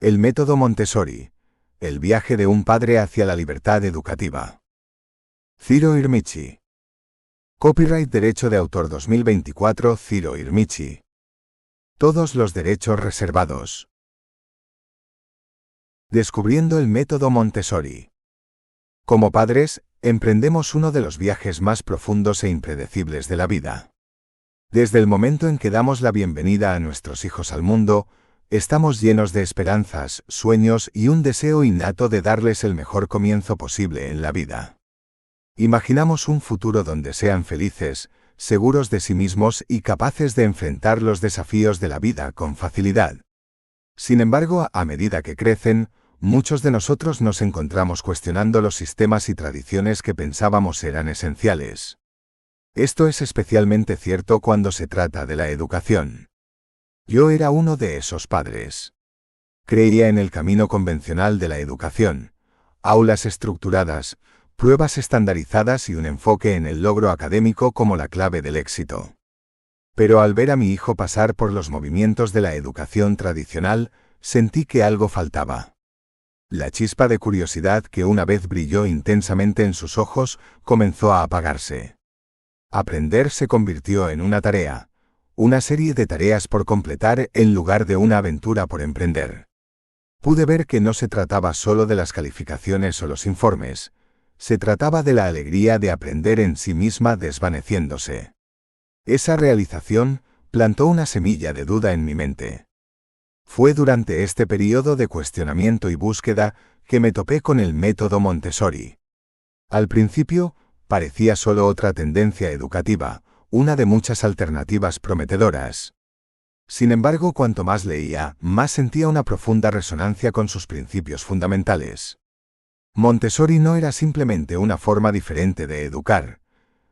El método Montessori. El viaje de un padre hacia la libertad educativa. Ciro Irmichi. Copyright Derecho de Autor 2024 Ciro Irmichi. Todos los derechos reservados. Descubriendo el método Montessori. Como padres, emprendemos uno de los viajes más profundos e impredecibles de la vida. Desde el momento en que damos la bienvenida a nuestros hijos al mundo, estamos llenos de esperanzas, sueños y un deseo innato de darles el mejor comienzo posible en la vida. Imaginamos un futuro donde sean felices, seguros de sí mismos y capaces de enfrentar los desafíos de la vida con facilidad. Sin embargo, a medida que crecen, muchos de nosotros nos encontramos cuestionando los sistemas y tradiciones que pensábamos eran esenciales. Esto es especialmente cierto cuando se trata de la educación. Yo era uno de esos padres. Creía en el camino convencional de la educación, aulas estructuradas, pruebas estandarizadas y un enfoque en el logro académico como la clave del éxito. Pero al ver a mi hijo pasar por los movimientos de la educación tradicional, sentí que algo faltaba. La chispa de curiosidad que una vez brilló intensamente en sus ojos comenzó a apagarse. Aprender se convirtió en una tarea. Una serie de tareas por completar en lugar de una aventura por emprender. Pude ver que no se trataba solo de las calificaciones o los informes, se trataba de la alegría de aprender en sí misma desvaneciéndose. Esa realización plantó una semilla de duda en mi mente. Fue durante este periodo de cuestionamiento y búsqueda que me topé con el método Montessori. Al principio, parecía solo otra tendencia educativa, una de muchas alternativas prometedoras. Sin embargo, cuanto más leía, más sentía una profunda resonancia con sus principios fundamentales. Montessori no era simplemente una forma diferente de educar,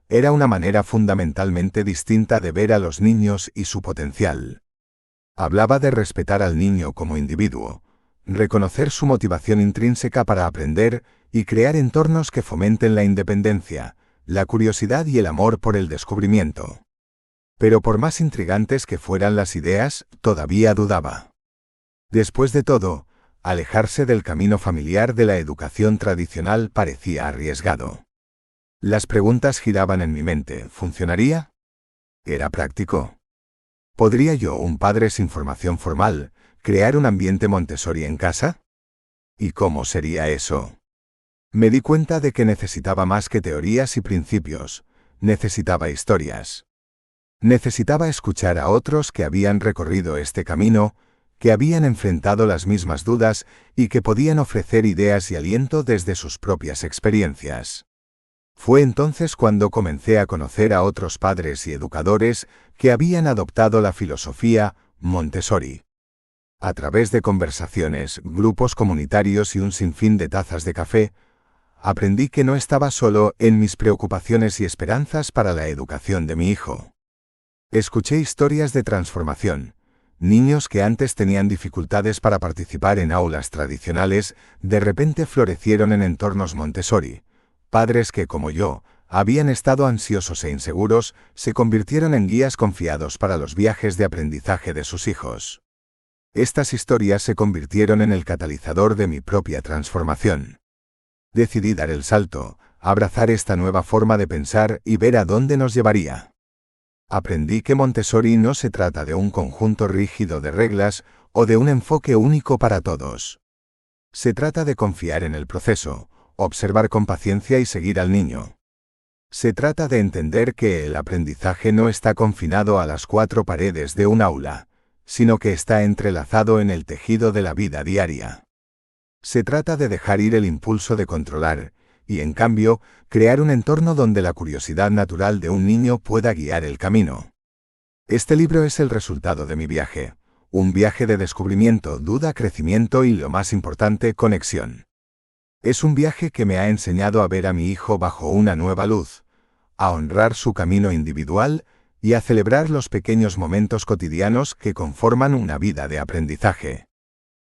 era una manera fundamentalmente distinta de ver a los niños y su potencial. Hablaba de respetar al niño como individuo, reconocer su motivación intrínseca para aprender y crear entornos que fomenten la independencia, la curiosidad y el amor por el descubrimiento. Pero por más intrigantes que fueran las ideas, todavía dudaba. Después de todo, alejarse del camino familiar de la educación tradicional parecía arriesgado. Las preguntas giraban en mi mente. ¿Funcionaría? ¿Era práctico? ¿Podría yo, un padre sin formación formal, crear un ambiente Montessori en casa? ¿Y cómo sería eso? Me di cuenta de que necesitaba más que teorías y principios, necesitaba historias. Necesitaba escuchar a otros que habían recorrido este camino, que habían enfrentado las mismas dudas y que podían ofrecer ideas y aliento desde sus propias experiencias. Fue entonces cuando comencé a conocer a otros padres y educadores que habían adoptado la filosofía Montessori. A través de conversaciones, grupos comunitarios y un sinfín de tazas de café, aprendí que no estaba solo en mis preocupaciones y esperanzas para la educación de mi hijo. Escuché historias de transformación. Niños que antes tenían dificultades para participar en aulas tradicionales, de repente florecieron en entornos Montessori. Padres que, como yo, habían estado ansiosos e inseguros, se convirtieron en guías confiados para los viajes de aprendizaje de sus hijos. Estas historias se convirtieron en el catalizador de mi propia transformación. Decidí dar el salto, abrazar esta nueva forma de pensar y ver a dónde nos llevaría. Aprendí que Montessori no se trata de un conjunto rígido de reglas o de un enfoque único para todos. Se trata de confiar en el proceso, observar con paciencia y seguir al niño. Se trata de entender que el aprendizaje no está confinado a las cuatro paredes de un aula, sino que está entrelazado en el tejido de la vida diaria. Se trata de dejar ir el impulso de controlar, y en cambio, crear un entorno donde la curiosidad natural de un niño pueda guiar el camino. Este libro es el resultado de mi viaje, un viaje de descubrimiento, duda, crecimiento y, lo más importante, conexión. Es un viaje que me ha enseñado a ver a mi hijo bajo una nueva luz, a honrar su camino individual y a celebrar los pequeños momentos cotidianos que conforman una vida de aprendizaje.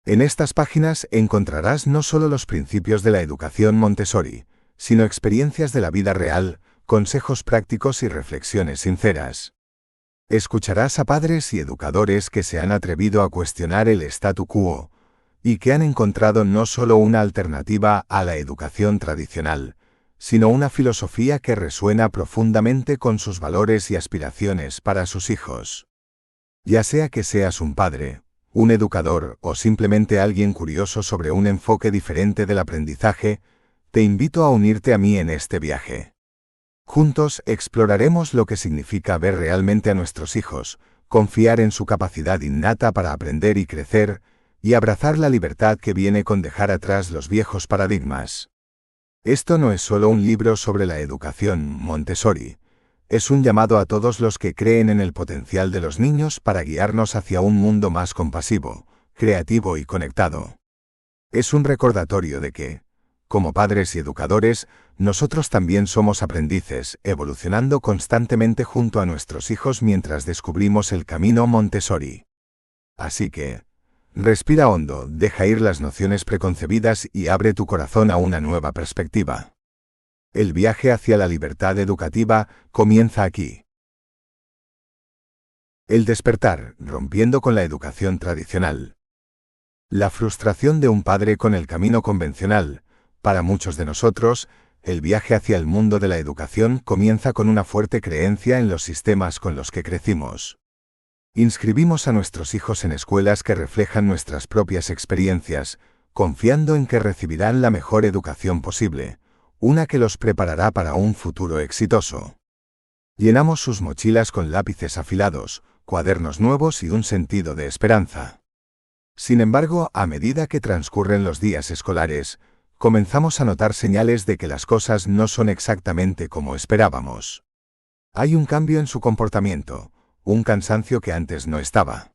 En estas páginas encontrarás no solo los principios de la educación Montessori, sino experiencias de la vida real, consejos prácticos y reflexiones sinceras. Escucharás a padres y educadores que se han atrevido a cuestionar el statu quo, y que han encontrado no solo una alternativa a la educación tradicional, sino una filosofía que resuena profundamente con sus valores y aspiraciones para sus hijos. Ya sea que seas un padre, un educador o simplemente alguien curioso sobre un enfoque diferente del aprendizaje, te invito a unirte a mí en este viaje. Juntos exploraremos lo que significa ver realmente a nuestros hijos, confiar en su capacidad innata para aprender y crecer, y abrazar la libertad que viene con dejar atrás los viejos paradigmas. Esto no es solo un libro sobre la educación Montessori. Es un llamado a todos los que creen en el potencial de los niños para guiarnos hacia un mundo más compasivo, creativo y conectado. Es un recordatorio de que, como padres y educadores, nosotros también somos aprendices, evolucionando constantemente junto a nuestros hijos mientras descubrimos el camino Montessori. Así que, respira hondo, deja ir las nociones preconcebidas y abre tu corazón a una nueva perspectiva. El viaje hacia la libertad educativa comienza aquí. El despertar, rompiendo con la educación tradicional. La frustración de un padre con el camino convencional. Para muchos de nosotros, el viaje hacia el mundo de la educación comienza con una fuerte creencia en los sistemas con los que crecimos. Inscribimos a nuestros hijos en escuelas que reflejan nuestras propias experiencias, confiando en que recibirán la mejor educación posible, una que los preparará para un futuro exitoso. Llenamos sus mochilas con lápices afilados, cuadernos nuevos y un sentido de esperanza. Sin embargo, a medida que transcurren los días escolares, comenzamos a notar señales de que las cosas no son exactamente como esperábamos. Hay un cambio en su comportamiento, un cansancio que antes no estaba.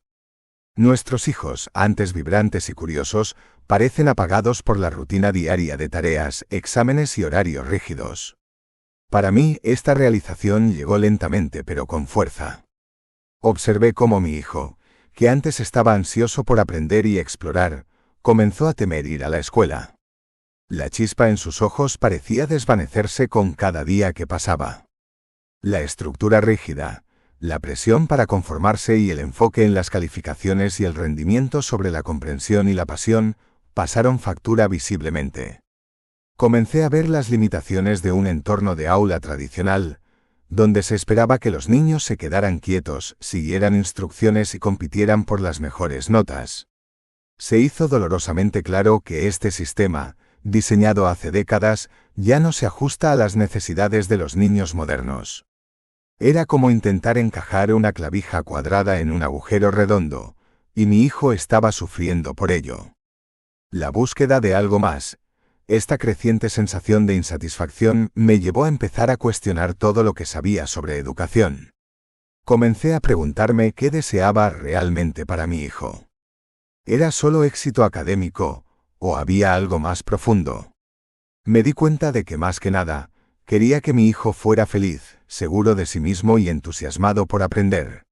Nuestros hijos, antes vibrantes y curiosos, parecen apagados por la rutina diaria de tareas, exámenes y horarios rígidos. Para mí, esta realización llegó lentamente pero con fuerza. Observé cómo mi hijo, que antes estaba ansioso por aprender y explorar, comenzó a temer ir a la escuela. La chispa en sus ojos parecía desvanecerse con cada día que pasaba. La estructura rígida, la presión para conformarse y el enfoque en las calificaciones y el rendimiento sobre la comprensión y la pasión, pasaron factura visiblemente. Comencé a ver las limitaciones de un entorno de aula tradicional, donde se esperaba que los niños se quedaran quietos, siguieran instrucciones y compitieran por las mejores notas. Se hizo dolorosamente claro que este sistema, diseñado hace décadas, ya no se ajusta a las necesidades de los niños modernos. Era como intentar encajar una clavija cuadrada en un agujero redondo, y mi hijo estaba sufriendo por ello. La búsqueda de algo más, esta creciente sensación de insatisfacción, me llevó a empezar a cuestionar todo lo que sabía sobre educación. Comencé a preguntarme qué deseaba realmente para mi hijo. ¿Era solo éxito académico, o había algo más profundo? Me di cuenta de que más que nada, quería que mi hijo fuera feliz, seguro de sí mismo y entusiasmado por aprender.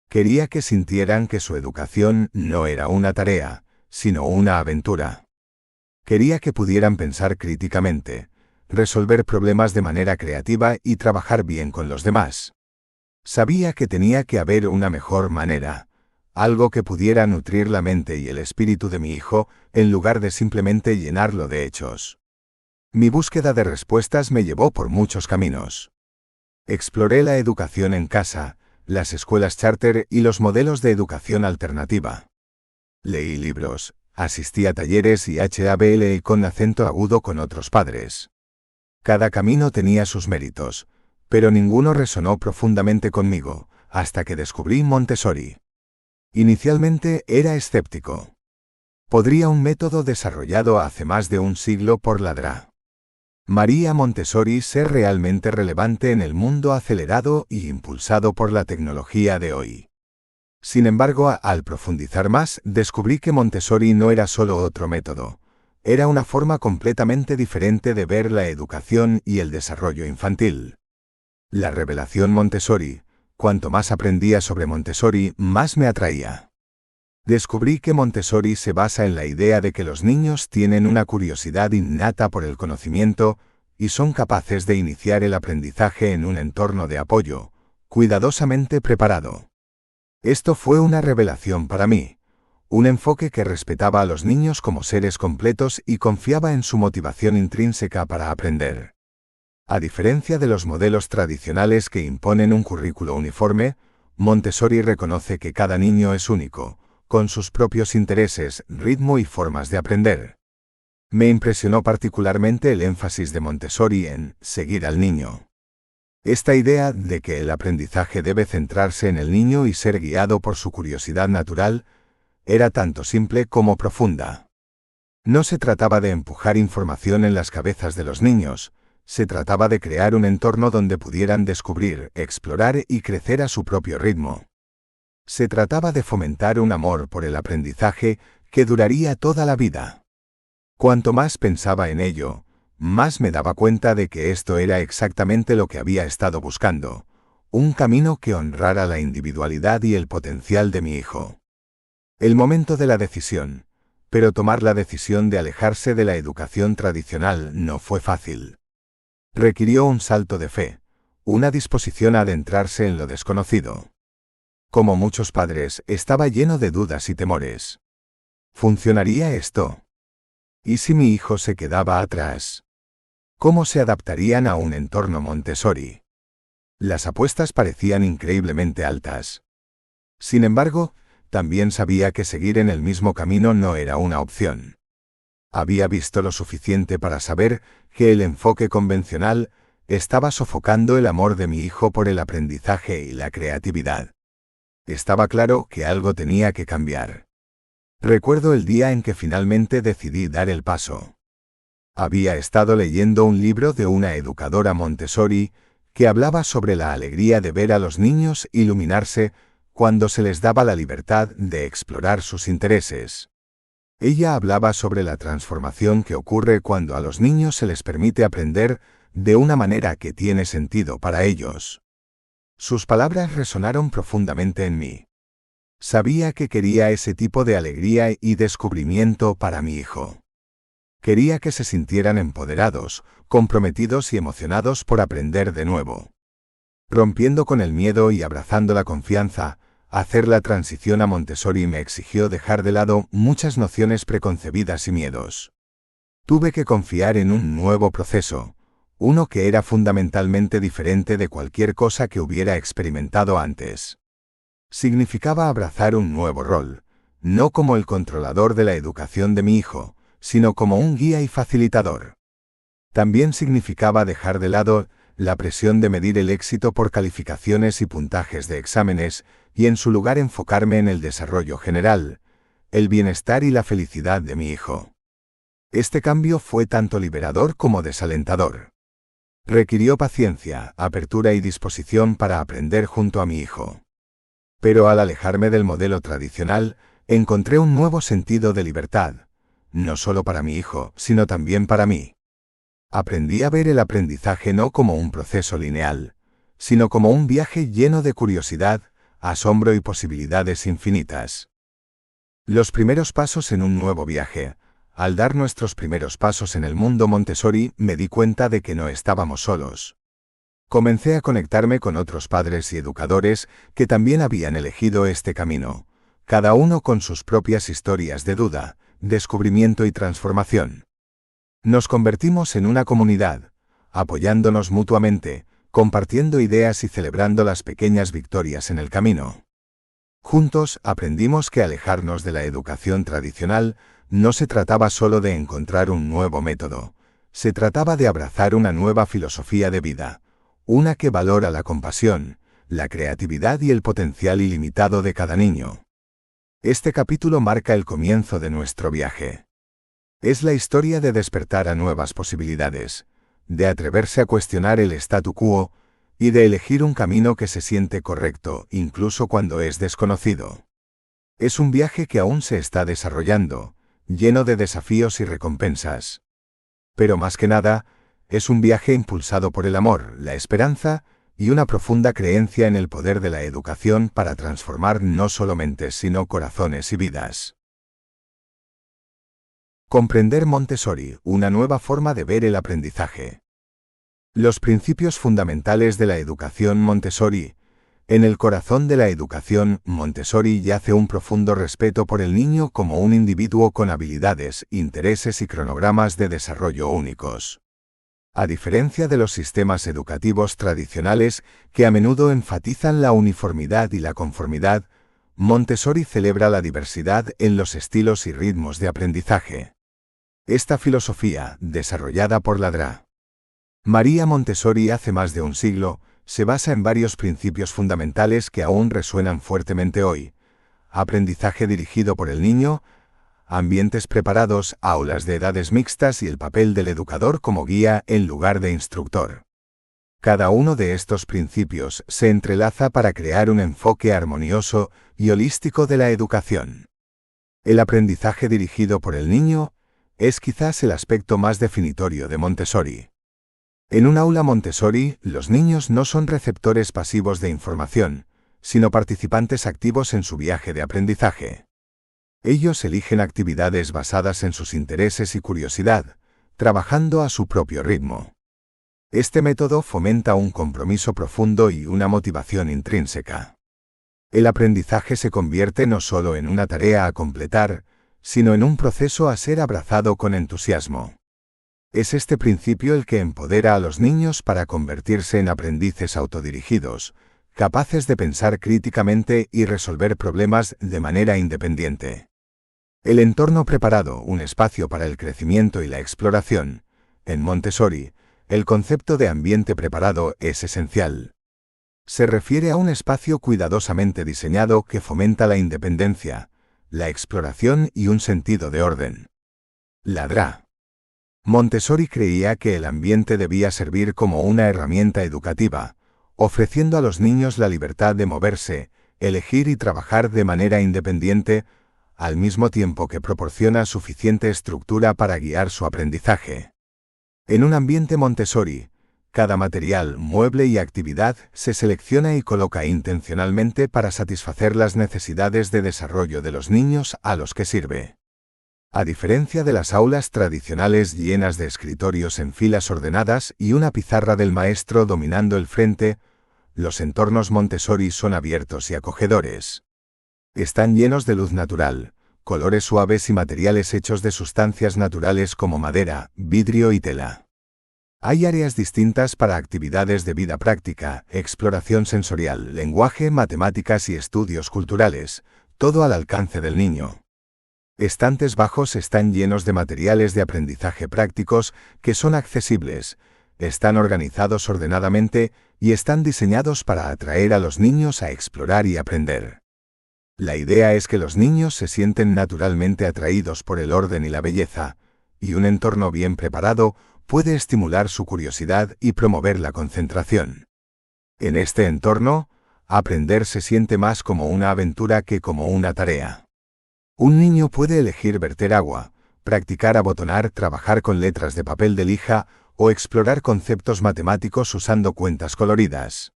Quería que sintieran que su educación no era una tarea, sino una aventura. Quería que pudieran pensar críticamente, resolver problemas de manera creativa y trabajar bien con los demás. Sabía que tenía que haber una mejor manera, algo que pudiera nutrir la mente y el espíritu de mi hijo, en lugar de simplemente llenarlo de hechos. Mi búsqueda de respuestas me llevó por muchos caminos. Exploré la educación en casa, las escuelas charter y los modelos de educación alternativa. Leí libros, asistí a talleres y hablé con acento agudo con otros padres. Cada camino tenía sus méritos, pero ninguno resonó profundamente conmigo, hasta que descubrí Montessori. Inicialmente era escéptico. ¿Podría un método desarrollado hace más de un siglo por la Dra. María Montessori ser realmente relevante en el mundo acelerado y impulsado por la tecnología de hoy? Sin embargo, al profundizar más, descubrí que Montessori no era solo otro método. Era una forma completamente diferente de ver la educación y el desarrollo infantil. La revelación Montessori, cuanto más aprendía sobre Montessori, más me atraía. Descubrí que Montessori se basa en la idea de que los niños tienen una curiosidad innata por el conocimiento y son capaces de iniciar el aprendizaje en un entorno de apoyo, cuidadosamente preparado. Esto fue una revelación para mí, un enfoque que respetaba a los niños como seres completos y confiaba en su motivación intrínseca para aprender. A diferencia de los modelos tradicionales que imponen un currículo uniforme, Montessori reconoce que cada niño es único, con sus propios intereses, ritmo y formas de aprender. Me impresionó particularmente el énfasis de Montessori en seguir al niño. Esta idea de que el aprendizaje debe centrarse en el niño y ser guiado por su curiosidad natural era tanto simple como profunda. No se trataba de empujar información en las cabezas de los niños, se trataba de crear un entorno donde pudieran descubrir, explorar y crecer a su propio ritmo. Se trataba de fomentar un amor por el aprendizaje que duraría toda la vida. Cuanto más pensaba en ello, más me daba cuenta de que esto era exactamente lo que había estado buscando, un camino que honrara la individualidad y el potencial de mi hijo. El momento de la decisión, pero tomar la decisión de alejarse de la educación tradicional no fue fácil. Requirió un salto de fe, una disposición a adentrarse en lo desconocido. Como muchos padres, estaba lleno de dudas y temores. ¿Funcionaría esto? ¿Y si mi hijo se quedaba atrás? ¿Cómo se adaptarían a un entorno Montessori? Las apuestas parecían increíblemente altas. Sin embargo, también sabía que seguir en el mismo camino no era una opción. Había visto lo suficiente para saber que el enfoque convencional estaba sofocando el amor de mi hijo por el aprendizaje y la creatividad. Estaba claro que algo tenía que cambiar. Recuerdo el día en que finalmente decidí dar el paso. Había estado leyendo un libro de una educadora Montessori que hablaba sobre la alegría de ver a los niños iluminarse cuando se les daba la libertad de explorar sus intereses. Ella hablaba sobre la transformación que ocurre cuando a los niños se les permite aprender de una manera que tiene sentido para ellos. Sus palabras resonaron profundamente en mí. Sabía que quería ese tipo de alegría y descubrimiento para mi hijo. Quería que se sintieran empoderados, comprometidos y emocionados por aprender de nuevo. Rompiendo con el miedo y abrazando la confianza, hacer la transición a Montessori me exigió dejar de lado muchas nociones preconcebidas y miedos. Tuve que confiar en un nuevo proceso, uno que era fundamentalmente diferente de cualquier cosa que hubiera experimentado antes. Significaba abrazar un nuevo rol, no como el controlador de la educación de mi hijo, sino como un guía y facilitador. También significaba dejar de lado la presión de medir el éxito por calificaciones y puntajes de exámenes, y en su lugar enfocarme en el desarrollo general, el bienestar y la felicidad de mi hijo. Este cambio fue tanto liberador como desalentador. Requirió paciencia, apertura y disposición para aprender junto a mi hijo. Pero al alejarme del modelo tradicional, encontré un nuevo sentido de libertad, no solo para mi hijo, sino también para mí. Aprendí a ver el aprendizaje no como un proceso lineal, sino como un viaje lleno de curiosidad, asombro y posibilidades infinitas. Los primeros pasos en un nuevo viaje. Al dar nuestros primeros pasos en el mundo Montessori, me di cuenta de que no estábamos solos. Comencé a conectarme con otros padres y educadores que también habían elegido este camino, cada uno con sus propias historias de duda, descubrimiento y transformación. Nos convertimos en una comunidad, apoyándonos mutuamente, compartiendo ideas y celebrando las pequeñas victorias en el camino. Juntos aprendimos que alejarnos de la educación tradicional no se trataba solo de encontrar un nuevo método, se trataba de abrazar una nueva filosofía de vida, una que valora la compasión, la creatividad y el potencial ilimitado de cada niño. Este capítulo marca el comienzo de nuestro viaje. Es la historia de despertar a nuevas posibilidades, de atreverse a cuestionar el statu quo y de elegir un camino que se siente correcto, incluso cuando es desconocido. Es un viaje que aún se está desarrollando, lleno de desafíos y recompensas. Pero más que nada, es un viaje impulsado por el amor, la esperanza y una profunda creencia en el poder de la educación para transformar no solo mentes sino corazones y vidas. Comprender Montessori, una nueva forma de ver el aprendizaje. Los principios fundamentales de la educación Montessori En el corazón de la educación Montessori yace un profundo respeto por el niño como un individuo con habilidades, intereses y cronogramas de desarrollo únicos. A diferencia de los sistemas educativos tradicionales, que a menudo enfatizan la uniformidad y la conformidad, Montessori celebra la diversidad en los estilos y ritmos de aprendizaje. Esta filosofía, desarrollada por la Dra. María Montessori hace más de un siglo, se basa en varios principios fundamentales que aún resuenan fuertemente hoy: aprendizaje dirigido por el niño, ambientes preparados, aulas de edades mixtas y el papel del educador como guía en lugar de instructor. Cada uno de estos principios se entrelaza para crear un enfoque armonioso y holístico de la educación. El aprendizaje dirigido por el niño es quizás el aspecto más definitorio de Montessori. En un aula Montessori, los niños no son receptores pasivos de información, sino participantes activos en su viaje de aprendizaje. Ellos eligen actividades basadas en sus intereses y curiosidad, trabajando a su propio ritmo. Este método fomenta un compromiso profundo y una motivación intrínseca. El aprendizaje se convierte no solo en una tarea a completar, sino en un proceso a ser abrazado con entusiasmo. Es este principio el que empodera a los niños para convertirse en aprendices autodirigidos, capaces de pensar críticamente y resolver problemas de manera independiente. El entorno preparado, un espacio para el crecimiento y la exploración. En Montessori, el concepto de ambiente preparado es esencial. Se refiere a un espacio cuidadosamente diseñado que fomenta la independencia, la exploración y un sentido de orden. La Dra. Montessori creía que el ambiente debía servir como una herramienta educativa, ofreciendo a los niños la libertad de moverse, elegir y trabajar de manera independiente, al mismo tiempo que proporciona suficiente estructura para guiar su aprendizaje. En un ambiente Montessori, cada material, mueble y actividad se selecciona y coloca intencionalmente para satisfacer las necesidades de desarrollo de los niños a los que sirve. A diferencia de las aulas tradicionales llenas de escritorios en filas ordenadas y una pizarra del maestro dominando el frente, los entornos Montessori son abiertos y acogedores. Están llenos de luz natural, colores suaves y materiales hechos de sustancias naturales como madera, vidrio y tela. Hay áreas distintas para actividades de vida práctica, exploración sensorial, lenguaje, matemáticas y estudios culturales, todo al alcance del niño. Estantes bajos están llenos de materiales de aprendizaje prácticos que son accesibles, están organizados ordenadamente y están diseñados para atraer a los niños a explorar y aprender. La idea es que los niños se sienten naturalmente atraídos por el orden y la belleza, y un entorno bien preparado puede estimular su curiosidad y promover la concentración. En este entorno, aprender se siente más como una aventura que como una tarea. Un niño puede elegir verter agua, practicar abotonar, trabajar con letras de papel de lija o explorar conceptos matemáticos usando cuentas coloridas.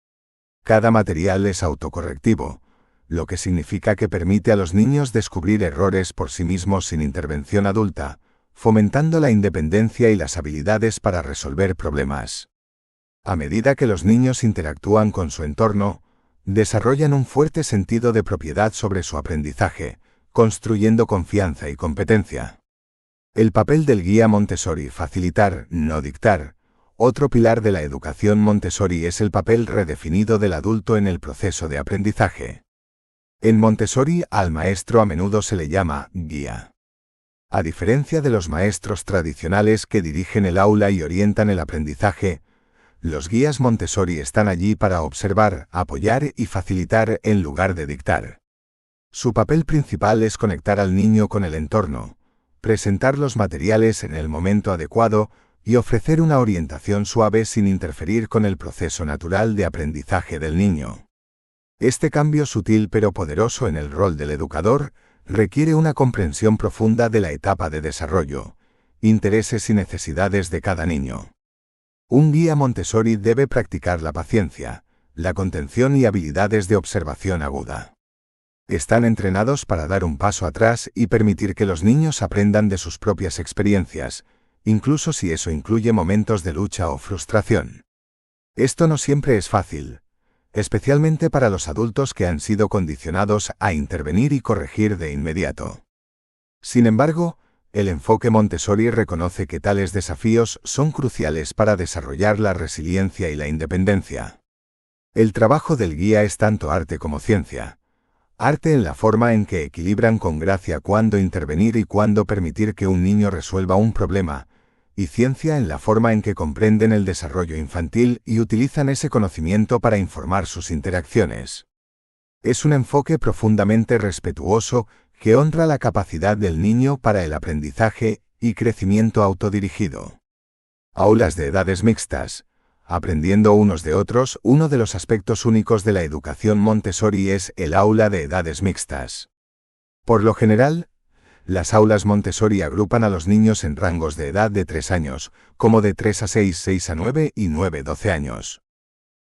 Cada material es autocorrectivo, lo que significa que permite a los niños descubrir errores por sí mismos sin intervención adulta, fomentando la independencia y las habilidades para resolver problemas. A medida que los niños interactúan con su entorno, desarrollan un fuerte sentido de propiedad sobre su aprendizaje, construyendo confianza y competencia. El papel del guía Montessori: facilitar, no dictar. Otro pilar de la educación Montessori es el papel redefinido del adulto en el proceso de aprendizaje. En Montessori, al maestro a menudo se le llama guía. A diferencia de los maestros tradicionales que dirigen el aula y orientan el aprendizaje, los guías Montessori están allí para observar, apoyar y facilitar en lugar de dictar. Su papel principal es conectar al niño con el entorno, presentar los materiales en el momento adecuado y ofrecer una orientación suave sin interferir con el proceso natural de aprendizaje del niño. Este cambio sutil pero poderoso en el rol del educador requiere una comprensión profunda de la etapa de desarrollo, intereses y necesidades de cada niño. Un guía Montessori debe practicar la paciencia, la contención y habilidades de observación aguda. Están entrenados para dar un paso atrás y permitir que los niños aprendan de sus propias experiencias, incluso si eso incluye momentos de lucha o frustración. Esto no siempre es fácil. especialmente para los adultos que han sido condicionados a intervenir y corregir de inmediato. Sin embargo, el enfoque Montessori reconoce que tales desafíos son cruciales para desarrollar la resiliencia y la independencia. El trabajo del guía es tanto arte como ciencia. Arte en la forma en que equilibran con gracia cuándo intervenir y cuándo permitir que un niño resuelva un problema, y ciencia en la forma en que comprenden el desarrollo infantil y utilizan ese conocimiento para informar sus interacciones. Es un enfoque profundamente respetuoso que honra la capacidad del niño para el aprendizaje y crecimiento autodirigido. Aulas de edades mixtas. Aprendiendo unos de otros, uno de los aspectos únicos de la educación Montessori es el aula de edades mixtas. Por lo general, las aulas Montessori agrupan a los niños en rangos de edad de 3 años, como de 3 a 6, 6 a 9 y 9 a 12 años.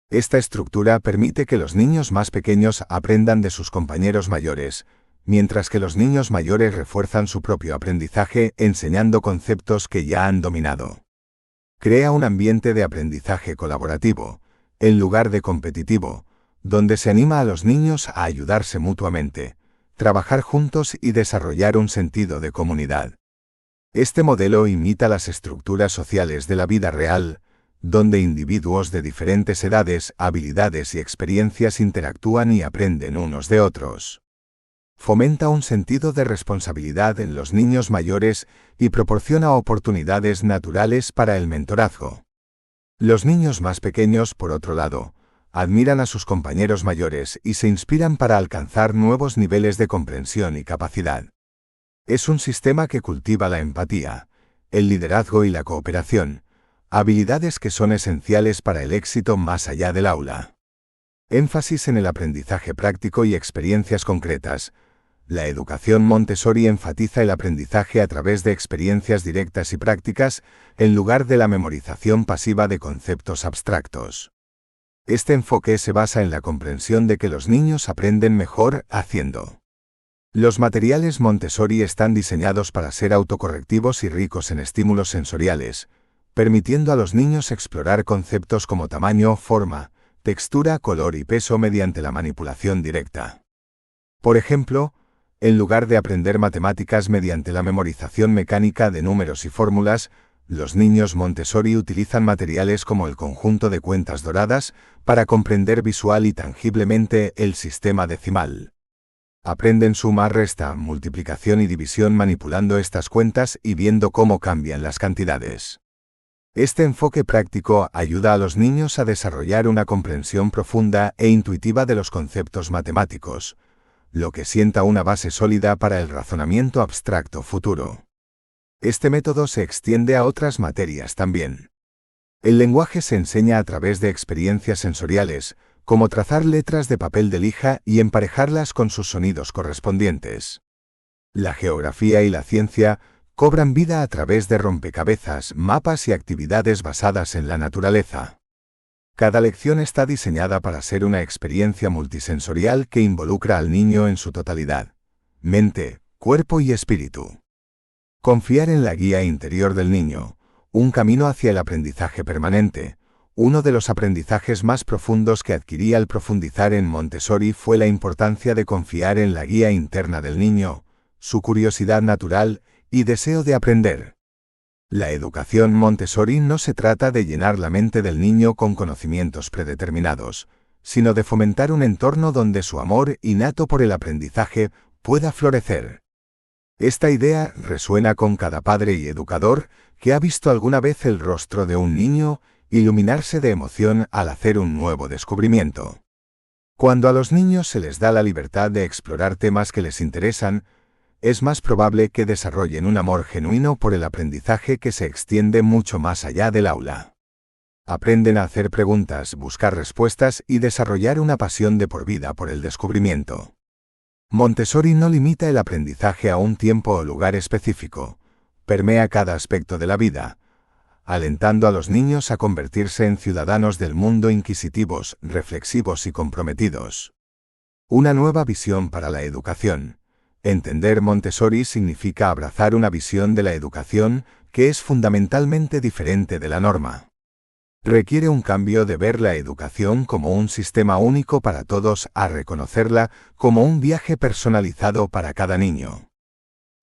Esta estructura permite que los niños más pequeños aprendan de sus compañeros mayores, mientras que los niños mayores refuerzan su propio aprendizaje enseñando conceptos que ya han dominado. Crea un ambiente de aprendizaje colaborativo, en lugar de competitivo, donde se anima a los niños a ayudarse mutuamente, trabajar juntos y desarrollar un sentido de comunidad. Este modelo imita las estructuras sociales de la vida real, donde individuos de diferentes edades, habilidades y experiencias interactúan y aprenden unos de otros. Fomenta un sentido de responsabilidad en los niños mayores y proporciona oportunidades naturales para el mentorazgo. Los niños más pequeños, por otro lado, admiran a sus compañeros mayores y se inspiran para alcanzar nuevos niveles de comprensión y capacidad. Es un sistema que cultiva la empatía, el liderazgo y la cooperación, habilidades que son esenciales para el éxito más allá del aula. Énfasis en el aprendizaje práctico y experiencias concretas. La educación Montessori enfatiza el aprendizaje a través de experiencias directas y prácticas, en lugar de la memorización pasiva de conceptos abstractos. Este enfoque se basa en la comprensión de que los niños aprenden mejor haciendo. Los materiales Montessori están diseñados para ser autocorrectivos y ricos en estímulos sensoriales, permitiendo a los niños explorar conceptos como tamaño, forma, textura, color y peso mediante la manipulación directa. Por ejemplo, en lugar de aprender matemáticas mediante la memorización mecánica de números y fórmulas, los niños Montessori utilizan materiales como el conjunto de cuentas doradas para comprender visual y tangiblemente el sistema decimal. Aprenden suma, resta, multiplicación y división manipulando estas cuentas y viendo cómo cambian las cantidades. Este enfoque práctico ayuda a los niños a desarrollar una comprensión profunda e intuitiva de los conceptos matemáticos, lo que sienta una base sólida para el razonamiento abstracto futuro. Este método se extiende a otras materias también. El lenguaje se enseña a través de experiencias sensoriales, como trazar letras de papel de lija y emparejarlas con sus sonidos correspondientes. La geografía y la ciencia cobran vida a través de rompecabezas, mapas y actividades basadas en la naturaleza. Cada lección está diseñada para ser una experiencia multisensorial que involucra al niño en su totalidad: mente, cuerpo y espíritu. Confiar en la guía interior del niño, un camino hacia el aprendizaje permanente. Uno de los aprendizajes más profundos que adquirí al profundizar en Montessori fue la importancia de confiar en la guía interna del niño, su curiosidad natural y deseo de aprender. La educación Montessori no se trata de llenar la mente del niño con conocimientos predeterminados, sino de fomentar un entorno donde su amor innato por el aprendizaje pueda florecer. Esta idea resuena con cada padre y educador que ha visto alguna vez el rostro de un niño iluminarse de emoción al hacer un nuevo descubrimiento. Cuando a los niños se les da la libertad de explorar temas que les interesan, es más probable que desarrollen un amor genuino por el aprendizaje que se extiende mucho más allá del aula. Aprenden a hacer preguntas, buscar respuestas y desarrollar una pasión de por vida por el descubrimiento. Montessori no limita el aprendizaje a un tiempo o lugar específico, permea cada aspecto de la vida, alentando a los niños a convertirse en ciudadanos del mundo inquisitivos, reflexivos y comprometidos. Una nueva visión para la educación. Entender Montessori significa abrazar una visión de la educación que es fundamentalmente diferente de la norma. Requiere un cambio de ver la educación como un sistema único para todos a reconocerla como un viaje personalizado para cada niño.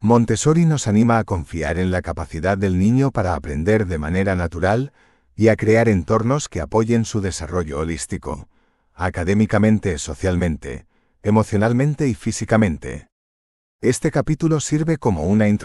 Montessori nos anima a confiar en la capacidad del niño para aprender de manera natural y a crear entornos que apoyen su desarrollo holístico, académicamente, socialmente, emocionalmente y físicamente. Este capítulo sirve como una introducción